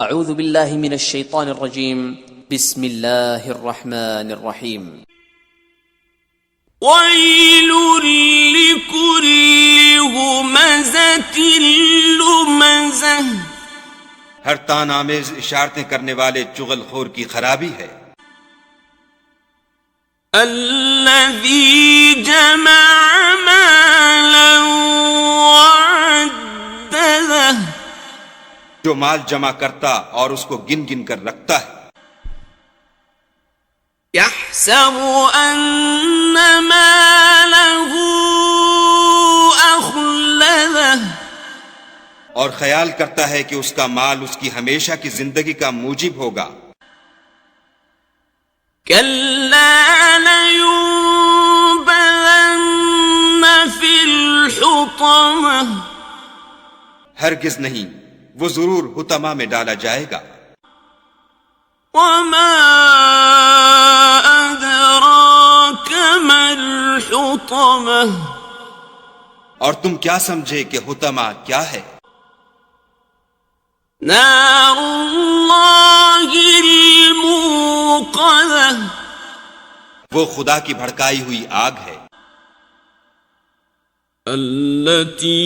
اعوذ باللہ من الشیطان الرجیم بسم اللہ الرحمن الرحیم وَيْلٌ لِكُلِّ ہُمَزَةٍ لُمَزَةٍ ہر تان آمیز اشارتیں کرنے والے چغل خور کی خرابی ہے. الَّذِي جَمَعَ مَالًا وَعَدَّدَهُ جو مال جمع کرتا اور اس کو گن گن کر رکھتا ہے. يَحْسَبُ أَنَّ مَالَهُ أَخْلَدَهُ اور خیال کرتا ہے کہ اس کا مال اس کی ہمیشہ کی زندگی کا موجب ہوگا. كَلَّا لَيُنبَذَنَّ فِي الْحُطَمَةِ ہرگز نہیں، وہ ضرور حطمہ میں ڈالا جائے گا. وَمَا أَدْرَاكَ مَا الْحُطَمَةُ اور تم کیا سمجھے کہ حطمہ کیا ہے؟ نار اللہ الموقدہ وہ خدا کی بھڑکائی ہوئی آگ ہے. التي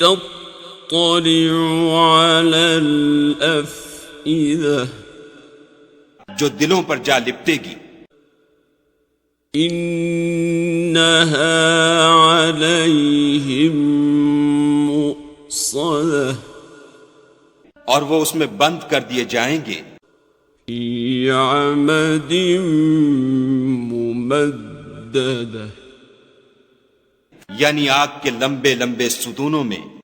تطلع على الأفئدة جو دلوں پر جا لپٹے گی. إنها عليهم مؤصدة اور وہ اس میں بند کر دیے جائیں گے. في عمد ممددة یعنی آگ کے لمبے لمبے ستونوں میں.